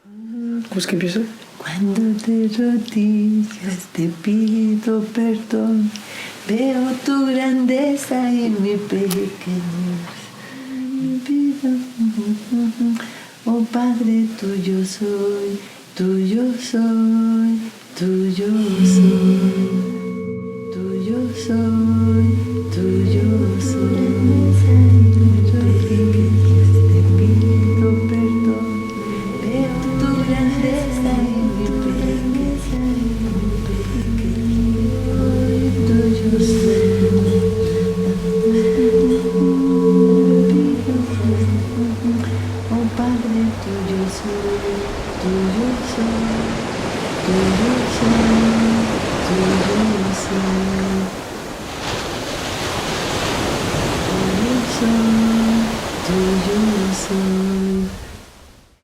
¿Cómo es que empieza? Cuando te rodillas te pido perdón, veo tu grandeza en mi pequeñez. Oh Padre, tuyo soy, tuyo soy, tuyo soy, tuyo soy, tuyo soy. Te pido perdón, veo tu grandeza en mi pequeñez, tuyo soy. Oh Padre, tuyo soy, tuyo soy, tuyo soy, tuyo soy.